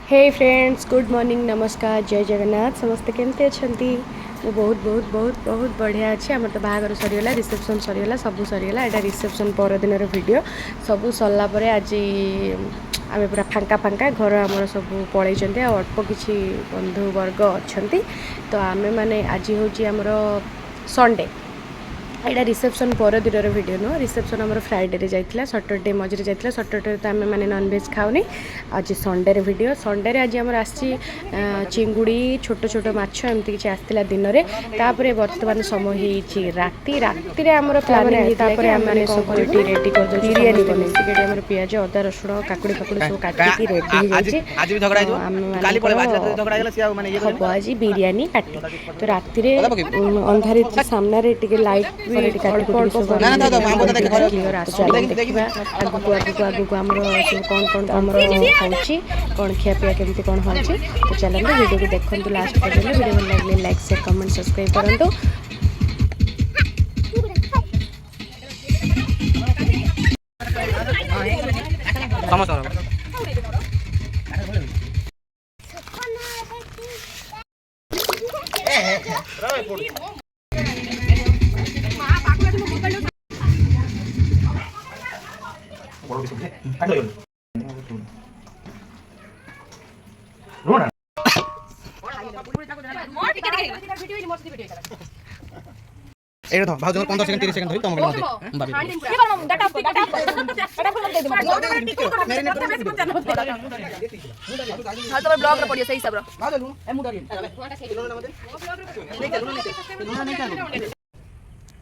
हे friends, good morning, नमस्कार, जय जगन्नाथ। समस्ते केमती अच्छंती? बहुत बहुत बहुत बहुत बढ़िया अच्छे। आम तो बाहागर सरीगला, रिसेप्शन सरीगला, सबू सरीगला। यहाँ रिसेप्शन पर दिन वीडियो सबू सरला आज आम पूरा फांका फांका घर आमर सब पलैंट अल्प किसी बंधुवर्ग अच्छा। तो आमे मैंने आज हूँ आमर संडे। यहाँ रिसेप्शन पर दिन वीडियो नुह। रिसेप्शन आम फ्राइडे जाइए, सटरडे मझे जाइए। सटरडे तो आम मैंने नॉनवेज खाऊनी। आज संडे वीडियो। संडे आज आम चिंगुड़ी छोट छोट माछ एमती किसी आसाला दिन में। तापर बर्तमान समय हो राति राति आम प्लानिंग आम सब रेडी कर बिरियानी बन पिज अदा रसुण काकुड़ी फाकुड़ी सब काटिकी रेडी हम आज बिरियानी पार्टी। तो राति अंधार सामने लाइट क्लीयर आस देखा आगू आगू आगू आम सब कौन कौन आम कौन खियापिया केमती कौन हो। तो चलते वीडियो को देखते लास्ट पर्यटन। वीडियो भल लगे लाइक शेयर कमेंट सब्सक्राइब करूँ। এটা তো ভাউজ 15 সেকেন্ড 30 সেকেন্ড ধরি তোমাকে মধ্যে ভাবি ডাটা হাল তো ব্লগ রে পড়িও সেই হিসাব রে ভাউজ লু এ মুডারি লুনা না মধ্যে লুনা নাই কানো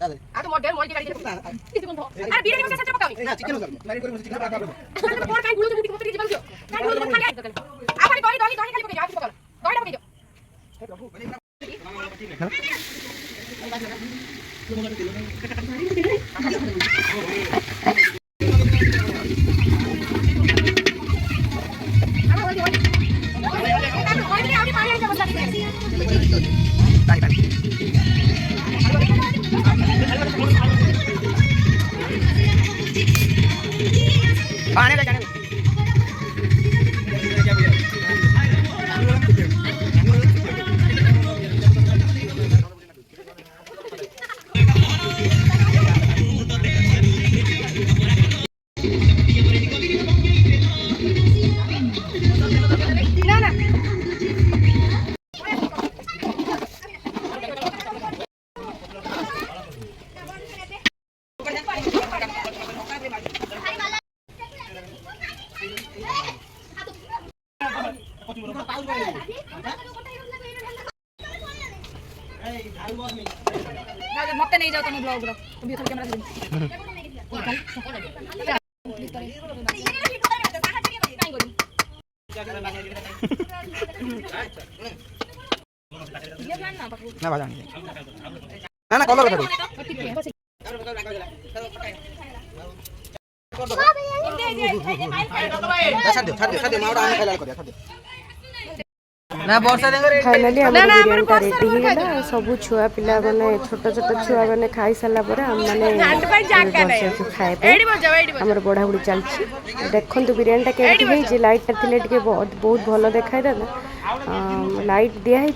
দাদা আ তো মডেল মলটি গাড়ি দিতে কিছু কোন আরে বিরিয়ানি মশলা চাপা কামি না চিকেন মারি করে চিকেন পাকা করব পর কাই গুলো মুটি মুটি জিবাল দিও কাই গুলো খালি আপনি দই দই দই খালি পকে যাও পকাল দইটা পকে দিও मत नहीं जाओ तुम ब्लॉग रो तुम भी कैमरा से ना बाजा ना ना कलर करो छाड़ दे मावड़ा आने खाइला कर छाड़ दे ना वर्षा देंगे फाइनली हम बिरियानीटा रेडी हो गला। सब छुआ पिला माने छोट छोट छुआ माने खाई साला पर हम माने खाए हमर बड़ा बुड़ी चलछि। देखंतु बिरियानीटा केमती हे जे लाइट थिले टिके बहुत बहुत भलो देखाय दा। लाइट दिया है।